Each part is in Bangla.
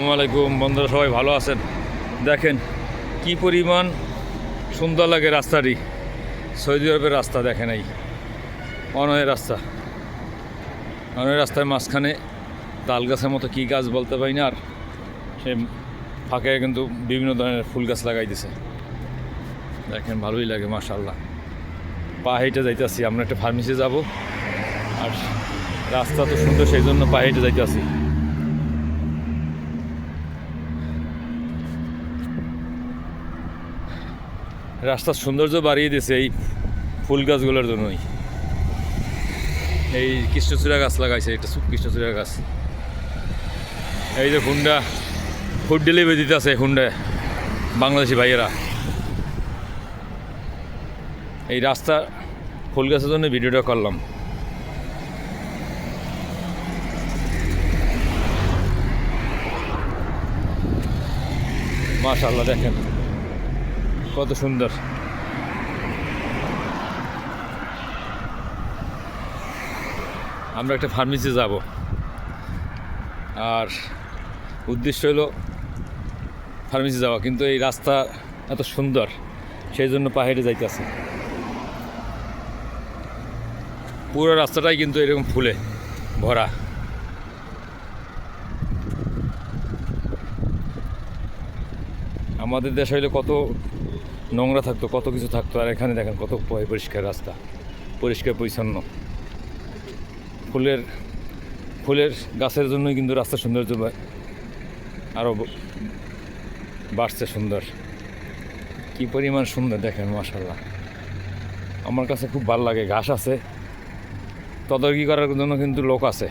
আসসালামু আলাইকুম বন্ধুরা, সবাই ভালো আছেন? দেখেন কি পরিমাণ সুন্দর লাগে রাস্তাটি। সৌদি আরবের রাস্তা দেখেন, এই অনয় রাস্তা, অনয় রাস্তার মাঝখানে তাল গাছের মতো কী গাছ বলতে পারি না, আর সে ফাঁকে কিন্তু বিভিন্ন ধরনের ফুল গাছ লাগাই দিছে। দেখেন ভালোই লাগে মাশাআল্লাহ। পা হেঁটে যাইতেছি, আমরা একটা ফার্মেসি যাব, আর রাস্তা তো সুন্দর, সেই জন্য পা হেঁটে যাইতেছি। রাস্তার সৌন্দর্য বাড়িয়ে দিয়েছে এই ফুল গাছগুলোর জন্যই। এই কৃষ্ণচূড়া গাছ লাগাইছে, এটা কৃষ্ণচূড়া গাছ। এই যে হুন্ডা ফুড ডেলিভারি দিতে আছে, হুন্ডা বাংলাদেশি ভাইয়েরা। এই রাস্তা ফুল গাছের জন্য ভিডিওটা করলাম। মাশাআল্লাহ দেখেন কত সুন্দর। আমরা একটা ফার্মেসি যাব, আর উদ্দেশ্য হলো ফার্মেসি যাওয়া, কিন্তু এই রাস্তা এত সুন্দর, সেই জন্য পাহাড়ে যাইতেছে। পুরো রাস্তাটাই কিন্তু এরকম ফুলে ভরা। আমাদের দেশ হইলে কত নোংরা থাকতো, কত কিছু থাকতো, আর এখানে দেখেন কত পরিষ্কার রাস্তা, পরিষ্কার পরিচ্ছন্ন। ফুলের গাছের জন্যই কিন্তু রাস্তার সৌন্দর্য আরও বাড়ছে সুন্দর। কি পরিমাণ সুন্দর দেখেন মাশাআল্লাহ। আমার কাছে খুব ভালো লাগে। ঘাস আছে, তদারকি করার জন্য কিন্তু লোক আছে,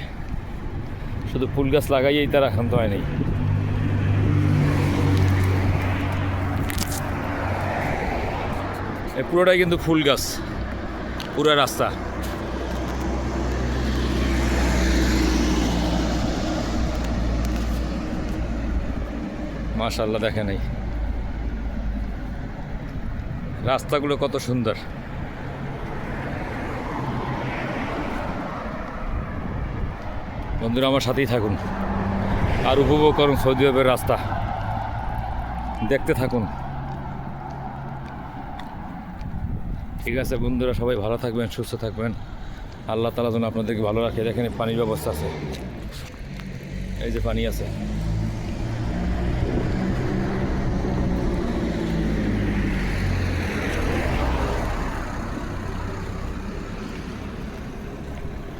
শুধু ফুল গাছ লাগাইয়েই তারা ক্ষান্ত হয় নাই। পুরোটাই কিন্তু ফুল গাছ, পুরো রাস্তা। মাশাআল্লাহ দেখেন এই রাস্তাগুলো কত সুন্দর। বন্ধুরা আমার সাথেই থাকুন আর উপভোগ করুন সৌদি আরবের রাস্তা, দেখতে থাকুন। ঠিক আছে বন্ধুরা, সবাই ভালো থাকবেন, সুস্থ থাকবেন। আল্লাহ তাআলা যেন আপনাদেরকে ভালো রাখে। দেখেন পানির ব্যবস্থা আছে, এই যে পানি আছে।